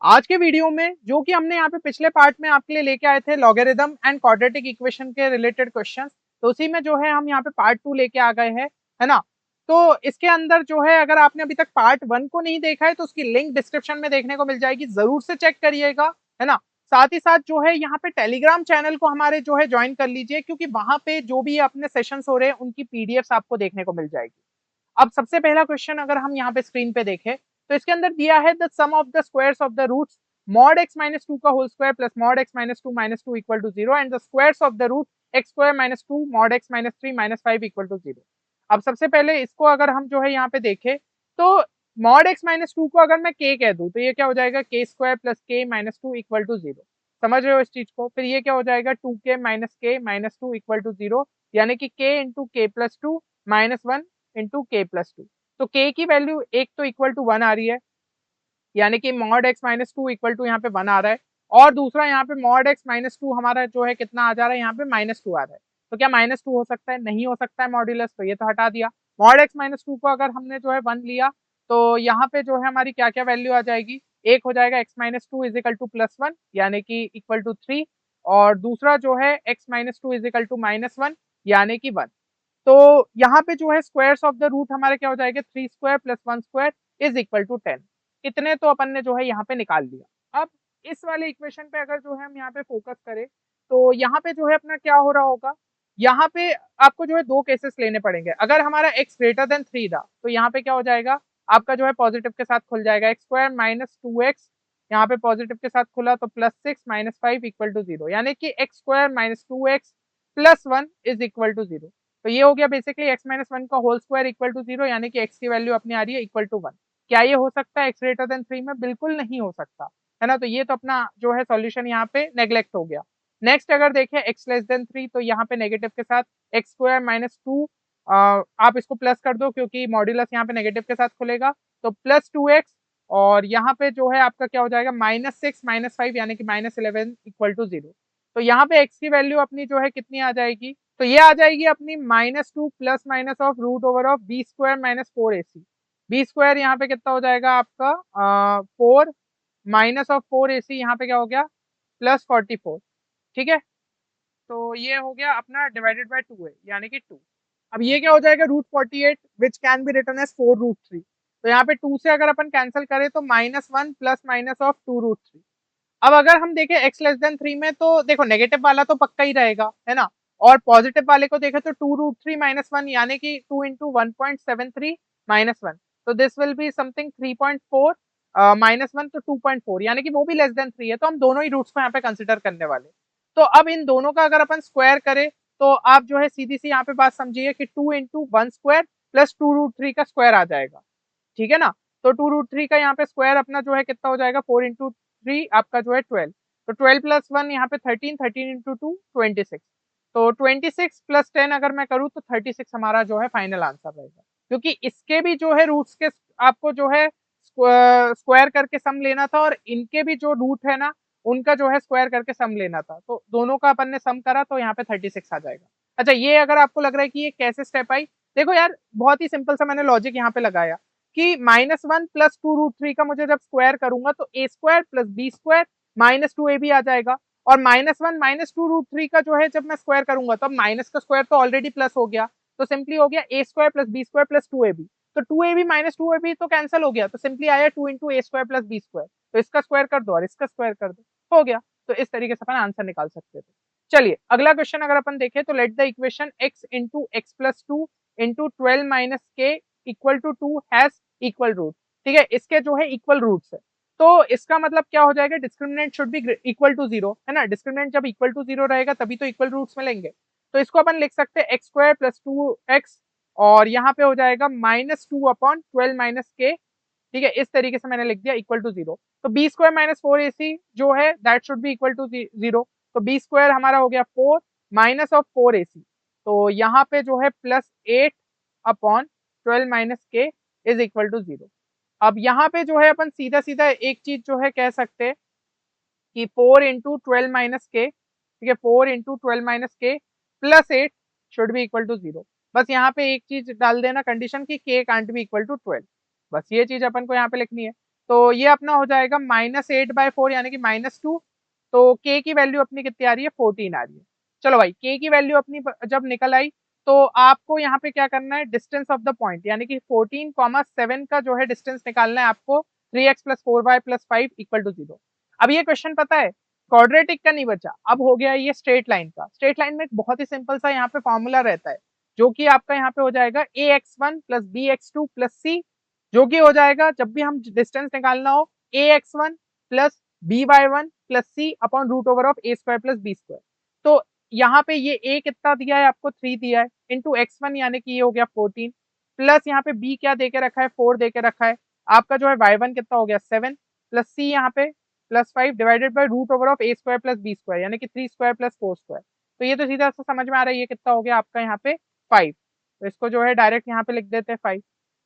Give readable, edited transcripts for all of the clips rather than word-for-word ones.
आज के वीडियो में जो कि हमने यहाँ पे पिछले पार्ट में आपके लिए लेके आए थे लॉगरिथम एंड क्वाड्रेटिक इक्वेशन के रिलेटेड क्वेश्चंस, तो उसी में जो है हम यहाँ पे पार्ट 2 लेके आ गए हैं, है ना। तो इसके अंदर जो है अगर आपने अभी तक पार्ट 1 को नहीं देखा है तो उसकी लिंक डिस्क्रिप्शन में देखने को मिल जाएगी, जरूर से चेक करिएगा, है ना। साथ ही साथ जो है यहाँ पे टेलीग्राम चैनल को हमारे जो है ज्वाइन कर लीजिए, क्योंकि वहां पे जो भी अपने सेशंस हो रहे हैं उनकी पीडीएफ आपको देखने को मिल जाएगी। अब सबसे पहला क्वेश्चन अगर हम यहाँ पे स्क्रीन पे देखें तो इसके अंदर दिया है the sum of the squares of the roots mod x minus two का whole square plus mod x minus two equal to zero and the squares of the root x square minus two mod x minus three minus five equal to zero. अब सबसे पहले इसको अगर हम जो है यहाँ पे देखें तो मॉड x माइनस टू को अगर मैं k कह दूं तो ये क्या हो जाएगा k square plus k minus two equal to zero. समझ रहे हो इस चीज को। फिर ये क्या हो जाएगा 2k minus two equal to zero, यानी कि k into k plus two minus one into k plus two. तो k की वैल्यू एक तो इक्वल टू वन आ रही है, यानी कि mod x minus two equal to यहाँ पे वन आ रहा है, और दूसरा यहाँ पे मॉड x माइनस टू हमारा जो है कितना आ जा रहा है, यहाँ पे माइनस टू आ रहा है। तो क्या माइनस टू हो सकता है? नहीं हो सकता है मॉड्यूलस, तो ये तो हटा दिया। मॉड x माइनस टू को अगर हमने जो है वन लिया तो यहाँ पे जो है हमारी क्या क्या वैल्यू आ जाएगी। एक हो जाएगा x minus two is equal two plus one, यानी कि इक्वल टू थ्री, और दूसरा जो है x minus two is equal to minus one, यानी कि वन। तो यहाँ पे जो है स्क्वायर्स ऑफ द रूट हमारे क्या हो जाएगा, three square plus one square is equal to ten. इतने तो अपन ने जो है यहाँ पे निकाल लिया। अब इस वाले इक्वेशन पे अगर जो है हम यहाँ पे फोकस करें तो यहाँ पे जो है अपना क्या हो रहा होगा, यहाँ पे आपको जो है दो केसेस लेने पड़ेंगे। अगर हमारा x ग्रेटर देन थ्री था तो यहाँ पे क्या हो जाएगा, आपका जो है पॉजिटिव के साथ खुल जाएगा, x square minus two x, यहाँ पे पॉजिटिव के साथ खुला तो plus six minus five equal to zero, यानी कि x square minus two x plus one is equal to zero. तो ये हो गया बेसिकली x माइनस वन का whole square equal to zero, यानी कि x की वैल्यू अपनी आ रही है इक्वल टू वन। क्या ये हो सकता है x ग्रेटर देन थ्री में? बिल्कुल नहीं हो सकता, है ना। तो ये तो अपना जो है सॉल्यूशन यहाँ पे नेग्लेक्ट हो गया। नेक्स्ट अगर देखें x लेस देन थ्री, तो यहाँ पे नेगेटिव के साथ एक्स स्क्वायर माइनस टू, आप इसको प्लस कर दो क्योंकि मॉड्यूलस यहाँ पे नेगेटिव के साथ खुलेगा, तो प्लस टू एक्स, और यहाँ पे जो है आपका क्या हो जाएगा माइनस सिक्स माइनस फाइव, यानी कि minus eleven equal to zero. तो यहाँ पे x की वैल्यू अपनी जो है कितनी आ जाएगी, तो ये आ जाएगी अपनी minus two plus minus of root over of b square minus four a c. B square यहाँ पे कितना हो जाएगा आपका four, minus of four a c यहाँ पे क्या हो गया प्लस फोर्टी फोर। ठीक है, तो ये हो गया अपना डिवाइडेड बाय टू है, यानी कि टू। अब ये क्या हो जाएगा root forty eight which can be written as four root three. तो यहाँ पे टू से अगर अपन कैंसिल करें तो minus one plus minus of two root three. अब अगर हम देखें x लेस देन थ्री में तो देखो नेगेटिव वाला तो पक्का ही रहेगा, है ना, और पॉजिटिव वाले को देखें तो two root three minus one, यानी कि two into one point seven three minus one, तो this will be something three point four minus one, तो टू पॉइंट फोर, यानी कि वो भी लेस देन थ्री है। तो हम दोनों ही रूट्स को यहाँ पे कंसिडर करने वाले। तो अब इन दोनों का अगर अपन स्क्वायर करें तो आप जो है सीधी सी यहाँ पे बात समझिए कि two into one square plus two root three का स्क्वायर आ जाएगा, ठीक है ना। तो टू रूट थ्री का यहाँ पे स्क्वायर अपना जो है कितना हो जाएगा, फोर इंटू थ्री आपका जो है ट्वेल्व, तो ट्वेल्व प्लस वन यहाँ पे thirteen, thirteen into two twenty six. तो ट्वेंटी सिक्स प्लस टेन अगर मैं करूँ तो थर्टी सिक्स हमारा जो है फाइनल आंसर रहेगा, क्योंकि इसके भी जो है रूट्स के आपको जो है स्क्वायर करके सम लेना था, और इनके भी जो रूट है ना उनका जो है स्क्वायर करके सम लेना था। तो दोनों का अपन ने सम करा तो यहाँ पे थर्टी सिक्स आ जाएगा। अच्छा, ये अगर आपको लग रहा है कि ये कैसे स्टेप आई, देखो यार बहुत ही सिंपल सा मैंने लॉजिक यहाँ पे लगाया कि minus one plus two root three का मुझे जब स्क्वायर करूंगा तो A square plus B square minus two A B आ जाएगा, और minus one minus two root three का जो है जब मैं स्क्वायर करूंगा तो अब माइनस का स्क्वायर तो ऑलरेडी प्लस हो गया, तो सिंपली हो गया A square plus B square plus two A B. तो two A B minus two A B तो कैंसिल हो गया, तो सिंपली आया two into A square plus B square. तो इसका स्क्वायर कर दो और इसका स्क्वायर कर दो, हो गया। तो इस तरीके से अपन आंसर निकाल सकते थे। चलिए अगला क्वेश्चन अगर अपन देखें तो let the equation x into x plus two into twelve minus k equal to two has equal root. ठीक है, इसके जो है इक्वल रूट्स है, तो इसका मतलब क्या हो जाएगा, discriminant should be equal to zero, है ना। डिस्क्रिमिनेंट जब इक्वल टू जीरो रहेगा तभी तो इक्वल रूट्स मिलेंगे। तो इसको अपन लिख सकते हैं x square plus two x, और यहाँ पे हो जाएगा minus two upon twelve minus k. ठीक है, इस तरीके से मैंने लिख दिया इक्वल टू जीरो। तो b square minus four a c जो है that should be equal to zero. तो बी स्क्वायर हमारा हो गया four minus of four a c, तो यहाँ पे जो है plus eight upon twelve minus k is equal to zero. अब यहाँ पे जो है अपन सीधा सीधा एक चीज जो है कह सकते हैं कि four into twelve minus k, ठीक है, four into twelve minus k plus eight should be equal to zero. बस यहाँ पे एक चीज डाल देना कंडीशन की k can't be equal to twelve, बस ये चीज अपन को यहाँ पे लिखनी है। तो ये अपना हो जाएगा -8/4 यानी कि -2। तो k की वैल्यू अपनी कितनी आ रही है, 14 आ रही है। चलो भाई, k की वैल्यू अपनी जब निकल आई तो आपको यहाँ पे क्या करना है, डिस्टेंस ऑफ द पॉइंट यानी कि 14,7 का जो है डिस्टेंस निकालना है आपको 3x + 4y + 5 = 0। अब ये क्वेश्चन पता है क्वाड्रेटिक का नहीं बचा, अब हो गया ये स्ट्रेट लाइन का। स्ट्रेट लाइन में एक बहुत ही सिंपल सा यहाँ पे फॉर्मूला रहता है, जो कि आपका यहाँ पे हो जाएगा ax1 + bx2 + c, जो कि हो जाएगा जब भी हम डिस्टेंस निकालना हो ax1 + by1 + c upon √a² + b²। तो यहाँ पे ये a कितना दिया है आपको, 3 दिया है, इंटू x1 यानी कि ये हो गया 14, प्लस यहाँ पे b क्या दे के रखा है, 4 दे के रखा है। आपका जो है y1 कितना हो गया 7, प्लस c यहाँ पे +5 डिवाइडेड बाय √a² + b² यानी कि 3² + 4²। तो ये तो सीधा सा समझ में आ रहा है, ये कितना हो गया आपका यहाँ पे 5। तो इसको जो है डायरेक्ट यहाँ पे लिख देते हैं 5।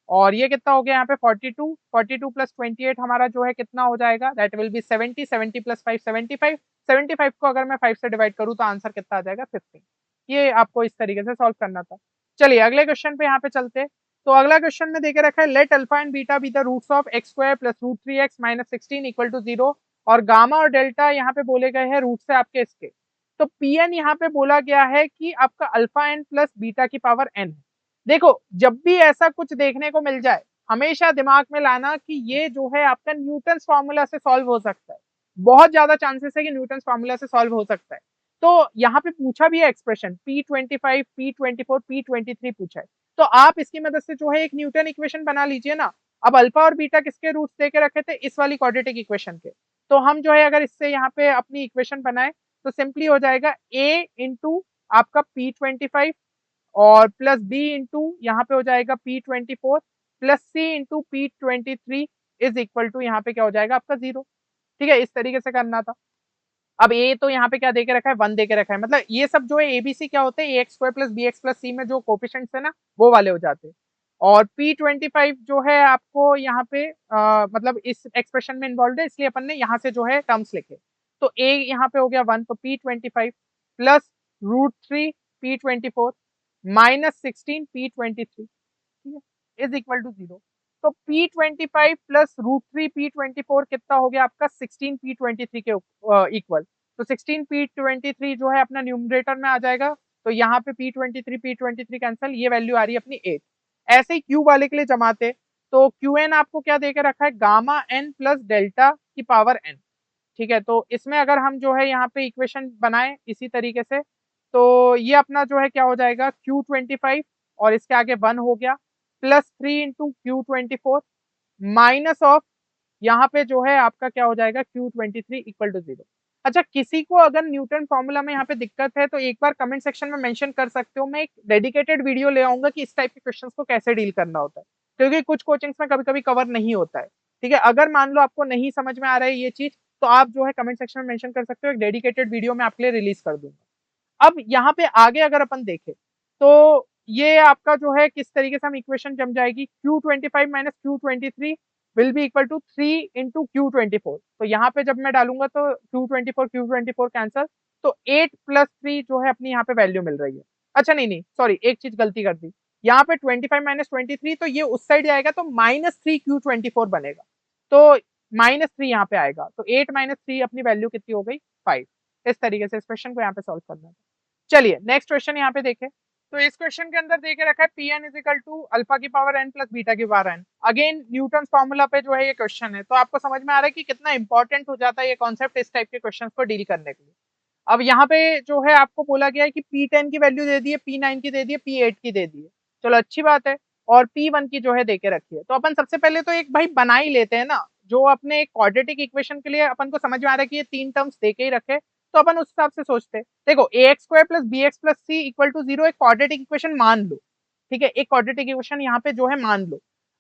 और ये कितना हो गया यहाँ पे 42, 42 + 28 हमारा जो है कितना हो जाएगा, दैट विल बी 70, 70 + 5 75, 75 को अगर मैं 5 से डिवाइड करूँ तो आंसर कितना आ जाएगा 15। ये आपको इस तरीके से सॉल्व करना था। चलिए अगले क्वेश्चन पे यहाँ पे चलते हैं। तो अगला क्वेश्चन में देके रखा है let alpha and beta be the roots of x² + √3x - 16 = 0 और गामा और डेल्टा यहाँ पे बोले गए हैं रूट से आपके इसके। तो pn यहाँ पे बोला गया है कि आपका अल्फा n + बीटा की पावर n है। देखो जब भी ऐसा कुछ देखने को मिल जाए हमेशा दिमाग में लाना कि ये जो है आपका न्यूटन फॉर्मूला से सॉल्व हो सकता है, बहुत ज्यादा चांसेस है कि न्यूटन फॉर्मूला से सॉल्व हो सकता है। तो यहाँ पे पूछा भी है एक्सप्रेशन P25, P24, P23 पूछा है, तो आप इसकी मदद से जो है एक न्यूटन इक्वेशन बना लीजिए ना। अब अल्फा और बीटा किसके रूट्स देके रखे थे, इस वाली क्वाड्रेटिक इक्वेशन के। तो हम जो है अगर इससे यहाँ पे अपनी इक्वेशन बनाए तो सिंपली हो जाएगा a इंटू आपका P25 और प्लस बी इंटू यहाँ पे हो जाएगा P24 plus c into P23 is equal to यहाँ पे क्या हो जाएगा आपका 0। ठीक है, इस तरीके से करना था। अब ए तो यहाँ पे क्या देके रखा है, 1 देके रखा है, मतलब ये सब जो है एबीसी क्या होते हैं ax² + bx + c में जो कोफिशिएंट्स है ना वो वाले हो जाते हैं। और P25 जो है आपको यहाँ पे मतलब इस एक्सप्रेशन में इन्वॉल्व है, इसलिए अपन ने यहाँ से जो है टर्म्स लिखे। तो a यहाँ पे हो गया 1, तो P25 प्लस √3 P24 -16 P23, ठीक है, इज इक्वल टू 0। तो P25 प्लस √3 P24 कितना हो गया आपका 16 P23 के इक्वल। तो 16 P23 जो है अपना न्यूमरेटर में आ जाएगा, तो यहाँ पे P23 कैंसिल, ये वैल्यू आ रही है अपनी 8। ऐसे ही Q वाले के लिए जमाते, तो Qn आपको क्या देके रखा है, गामा n प्लस डेल्टा की पावर n। ठीक है, तो इसमें अगर हम जो है यहाँ पे इक्वेशन बनाए इसी तरीके से, तो ये अपना जो है क्या हो जाएगा Q25 और इसके आगे 1 हो गया +3 इंटू Q24 माइनस ऑफ यहाँ पे जो है आपका क्या हो जाएगा Q23 = 0। अच्छा, किसी को अगर न्यूटन फॉर्मूला में यहाँ पे दिक्कत है तो एक बार कमेंट सेक्शन में मेंशन कर सकते हो, मैं एक डेडिकेटेड वीडियो ले आऊंगा कि इस टाइप के क्वेश्चंस को कैसे डील करना होता है, क्योंकि कुछ कोचिंग्स में कभी कभी कवर नहीं होता है। ठीक है, अगर मान लो आपको नहीं समझ में आ रहा है ये चीज, तो आप जो है कमेंट सेक्शन में मेंशन कर सकते हो, एक डेडिकेटेड वीडियो में आपके लिए रिलीज कर दूंगा। अब यहाँ पे आगे अगर अपन देखें तो ये आपका जो है किस तरीके से हम इक्वेशन जम जाएगी, Q25 - Q23 will be equal to 3 into Q24। तो यहाँ पे जब मैं डालूंगा तो Q24 कैंसल, तो 8 + 3 जो है अपनी यहाँ पे वैल्यू मिल रही है। अच्छा नहीं नहीं सॉरी, एक चीज गलती कर दी, यहाँ पे 25 - 23 तो ये उस साइड जाएगा, तो -3 Q24 बनेगा, तो -3 यहाँ पे आएगा, तो 8 - 3 अपनी वैल्यू कितनी हो गई 5। इस तरीके से इस क्वेश्चन को यहाँ पे सॉल्व करना है। चलिए नेक्स्ट क्वेश्चन यहाँ पे देखें। तो इस क्वेश्चन के अंदर देके रखा है Pn = अल्फा की पावर n प्लस बीटा की power n। Again Newton formula पे जो है ये क्वेश्चन है, तो आपको समझ में आ रहा है कि कितना इंपॉर्टेंट हो जाता है ये कॉन्सेप्ट इस टाइप के क्वेश्चन को डील करने के लिए। अब यहाँ पे जो है आपको बोला गया है कि P10 की वैल्यू दे दी है, P9 की दे दी है, P8 की दे दी है, चलो अच्छी बात है, और P1 की जो है देके रखी है। तो अपन सबसे पहले तो एक भाई बना ही लेते हैं ना, जो अपने एक क्वाड्रेटिक इक्वेशन के लिए अपन को समझ में आ रहा है कि ये 3 टर्म्स देके ही रखे, तो अपन उस हिसाब से सोचते हैं। देखो ax² + bx + c = 0 एक क्वाड्रेटिक इक्वेशन मान लो, ठीक है, एक क्वाड्रेटिक इक्वेशन यहाँ पे जो है मान लो।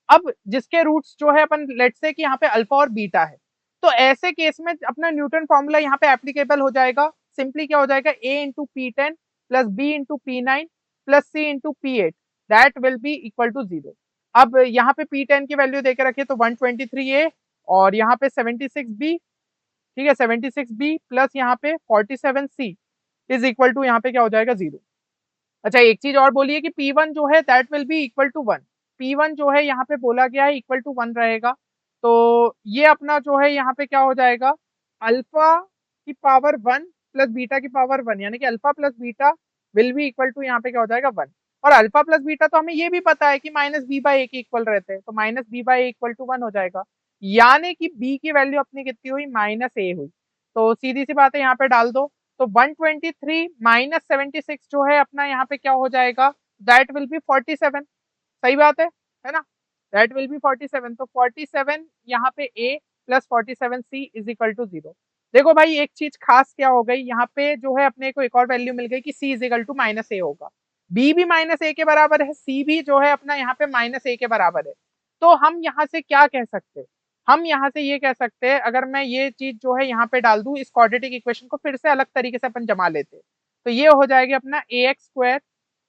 अब जिसके रूट्स जो है अपन लेट्स से कि यहाँ पे अल्फा और बीटा है, तो ऐसे केस में अपना न्यूटन फॉर्मूला यहाँ पे एप्लीकेबल हो जाएगा। सिंपली क्या हो जाएगा, a into P10 plus b into P9 plus c into P8 that will be equal to 0। अब यहाँ पे P10 की वैल्यू देके रखिए तो 123a और यहाँ पे 76b, ठीक है 76b प्लस यहाँ पे 47c इज इक्वल टू यहाँ पे क्या हो जाएगा 0। अच्छा एक चीज और बोलिए कि P1 जो है that will be equal to 1। P1 जो है यहाँ पे बोला गया है इक्वल टू 1 रहेगा, तो ये अपना जो है यहाँ पे क्या हो जाएगा, अल्फा की पावर 1 प्लस बीटा की पावर 1, यानी कि alpha plus beta will be equal to यहाँ पे क्या हो जाएगा 1। और अल्फा प्लस बीटा तो हमें ये भी पता है कि माइनस बी बाई ए के इक्वल रहते हैं, तो minus b by a equal to 1 हो जाएगा, यानी कि बी की वैल्यू अपनी कितनी हुई, माइनस ए हुई। तो सीधी सी बात है यहाँ पे डाल दो, तो 123 माइनस 76 जो है अपना यहाँ पे क्या हो जाएगा, दैट विल बी 47। सही बात है ना, दैट विल बी 47। तो 47 यहाँ पे a plus 47 c is equal to 0। देखो भाई एक चीज खास क्या हो गई यहाँ पे, जो है अपने को एक और वैल्यू मिल गई कि c is equal to minus A होगा, b भी माइनस ए के बराबर है, c भी जो है अपना यहाँ पे माइनस ए के बराबर है। तो हम यहाँ से क्या कह सकते हैं, हम यहाँ से ये कह सकते हैं, अगर मैं ये चीज जो है यहाँ पे डाल दूं, इस क्वाड्रेटिक इक्वेशन को फिर से अलग तरीके से अपन जमा लेते, तो ये हो जाएगा अपना ए एक्स स्क्वायर,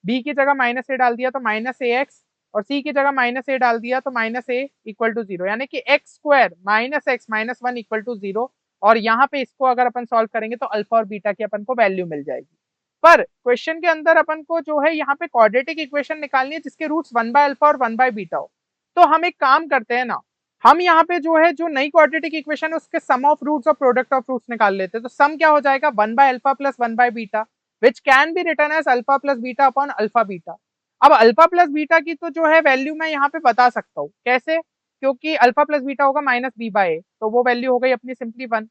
बी की जगह माइनस ए डाल दिया तो माइनस ए एक्स, और सी की जगह माइनस ए डाल दिया तो माइनस ए इक्वल टू 0, यानी कि x square minus x minus 1 equal to 0। और यहाँ पे इसको अगर अपन सॉल्व करेंगे तो अल्फा और बीटा की अपन को वैल्यू मिल जाएगी। पर क्वेश्चन के अंदर अपन को जो है यहाँ पे क्वाड्रेटिक इक्वेशन निकालनी है जिसके रूट्स 1 बाय अल्फा और 1 बाय बीटा हो। तो हम एक काम करते हैं ना, हम यहाँ पे जो है जो नई क्वाड्रेटिक इक्वेशन है उसके सम ऑफ रूट्स और प्रोडक्ट ऑफ रूट्स निकाल लेते हैं। तो सम क्या हो जाएगा, 1 by alpha plus 1 by beta, which can be written as alpha plus beta upon alpha beta. अब अल्फा प्लस बीटा की तो जो है वैल्यू मैं यहाँ पे बता सकता हूँ कैसे, क्योंकि अल्फा प्लस बीटा होगा माइनस बी बाय ए, तो वो वैल्यू हो गई अपनी सिंपली 1।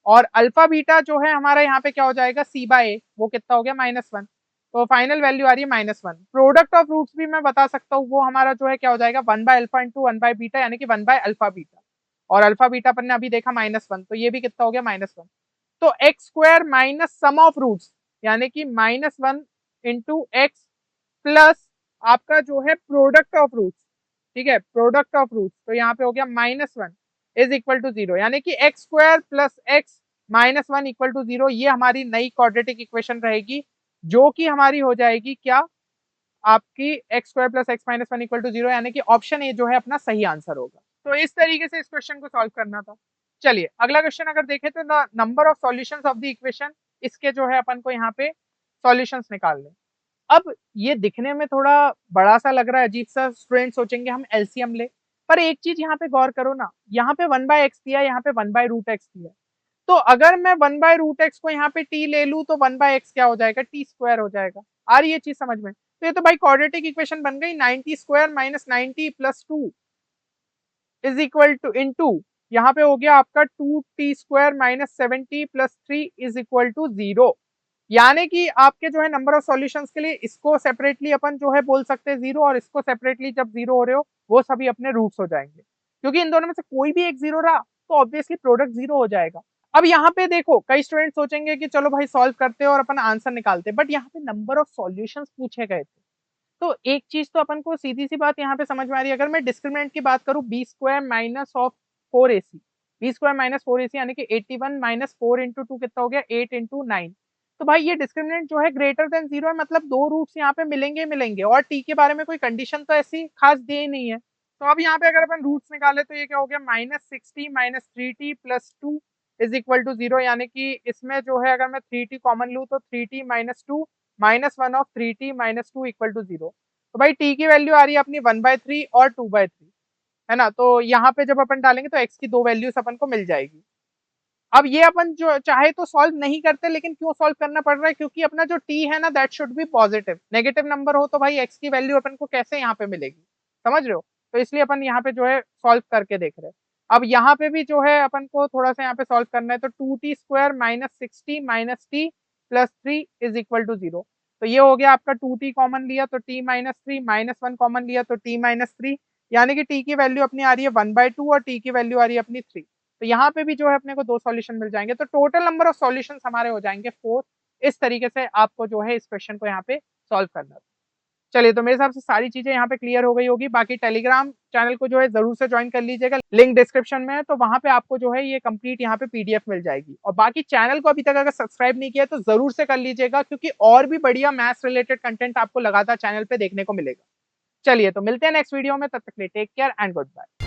और अल्फा बीटा जो है हमारा यहाँ पे क्या हो जाएगा, सी बाय ए, वो कितना हो गया -1। तो फाइनल वैल्यू आ रही है -1। प्रोडक्ट ऑफ रूट्स भी मैं बता सकता हूँ, वो हमारा जो है क्या हो जाएगा 1 by alpha into 1 by beta, यानी कि 1 बाय अल्फा बीटा। और अल्फा बीटा अपन ने अभी देखा -1, तो ये भी कितना हो गया -1। तो x square minus sum of roots, यानी कि -1 इंटू एक्स प्लस आपका जो है प्रोडक्ट ऑफ रूट्स, ठीक है, प्रोडक्ट ऑफ रूट्स, तो यहाँ पे हो गया -1 इज इक्वल टू 0, यानी कि x square plus x -1 equal to 0। ये हमारी नई क्वाड्रेटिक इक्वेशन रहेगी, जो कि हमारी हो जाएगी क्या, आपकी x square plus x minus 1 equal to 0, यानी कि ऑप्शन ए जो है अपना सही आंसर होगा। तो इस तरीके से इस क्वेश्चन को सॉल्व करना था। चलिए अगला क्वेश्चन अगर देखें तो number of solutions of the equation, इसके जो है अपन को यहाँ पे सॉल्यूशंस निकालने। अब ये दिखने में थोड़ा बड़ा सा लग रहा है, अजीब सा, स्टूडेंट सोचेंगे हम एलसीएम ले, पर एक चीज यहाँ पे गौर करो ना, यहाँ पे 1 बाय एक्स दिया, यहाँ पे 1 बाय रूट एक्स दिया, तो अगर मैं 1 बाय रूट एक्स को यहाँ पे टी ले लूं तो 1 बाय एक्स क्या हो जाएगा, टी स्क्वायर हो जाएगा। आ रही है चीज समझ में, तो ये तो भाई क्वाड्रेटिक इक्वेशन बन गई, 90 square minus 90 plus 2 is equal to into, यहाँ पे हो गया आपका 2t square minus 70 plus 3 is equal to 0। यानी कि आपके जो है नंबर ऑफ सॉल्यूशंस के लिए इसको सेपरेटली अपन जो है बोल सकते हैं 0, और इसको सेपरेटली जब 0 हो रहे हो वो सभी अपने रूट्स हो जाएंगे, क्योंकि इन दोनों में से कोई भी एक 0 रहा तो ऑब्वियसली प्रोडक्ट 0 हो जाएगा। अब यहाँ पे देखो कई स्टूडेंट सोचेंगे कि चलो भाई सॉल्व करते हैं और अपन आंसर निकालते, बट यहाँ पे नंबर ऑफ सॉल्यूशंस पूछे गए थे। तो एक चीज तो अपन को सीधी सी बात यहाँ पे समझ में आ रही है, अगर मैं डिस्क्रिमिनेंट की बात करूँ, b square minus of 4ac, b square minus 4ac यानी कि 81 माइनस 4 इंटू 2 कितना हो गया 8 इंटू 9। तो भाई ये डिस्क्रिमिनेंट जो है ग्रेटर देन 0 है, मतलब दो रूट्स यहाँ पे मिलेंगे मिलेंगे, और टी के बारे में कोई कंडीशन तो ऐसी खास दी ही नहीं है। तो अब यहाँ पे अगर अपन रूट्स निकाले तो ये क्या हो गया -60 minus 3t plus 2 is equal to 0, यानी कि इसमें जो है अगर मैं 3t कॉमन लूँ तो 3t minus 2 -1 of 3t minus 2 equal to 0। तो भाई t की वैल्यू आ रही है अपनी 1/3 और 2/3, है ना, तो यहाँ पे जब अपन डालेंगे तो x की दो वैल्यूज अपन को मिल जाएगी। अब ये अपन जो चाहे तो सॉल्व नहीं करते, लेकिन क्यों सॉल्व करना पड़ रहा है, क्योंकि अपना जो t है ना that should B positive, negative number हो तो भाई x की वैल्यू अपन को कैसे यहाँ पे मिलेगी, समझ रहे हो, तो इसलिए अपन यहाँ पे जो है सॉल्व करके देख रहे हैं। अब यहाँ पे भी जो है अपन को थोड़ा सा यहाँ पे सॉल्व करना है, तो 2t square minus 60 minus t plus 3 is equal to 0। तो ये हो गया आपका 2t कॉमन लिया तो t माइनस 3, -1 कॉमन लिया तो t माइनस 3, यानी कि t की वैल्यू अपनी आ रही है 1/2 और t की वैल्यू आ रही है अपनी 3। तो यहाँ पे भी जो है अपने को दो सॉल्यूशन मिल जाएंगे, तो टोटल नंबर ऑफ सॉल्यूशंस हमारे हो जाएंगे 4। इस तरीके से आपको जो है इस क्वेश्चन को यहाँ पे सॉल्व करना है। चलिए, तो मेरे हिसाब से सारी चीजें यहाँ पे क्लियर हो गई होगी। बाकी टेलीग्राम चैनल को जो है जरूर से ज्वाइन कर लीजिएगा, लिंक डिस्क्रिप्शन में है, तो वहां पे आपको जो है ये कंप्लीट यहाँ पे पीडीएफ मिल जाएगी। और बाकी चैनल को अभी तक अगर सब्सक्राइब नहीं किया तो जरूर से कर लीजिएगा, क्योंकि और भी बढ़िया मैथ्स रिलेटेड कंटेंट आपको लगातार चैनल पे देखने को मिलेगा। चलिए, तो मिलते हैं नेक्स्ट वीडियो में, तब तक के लिए take care and good bye.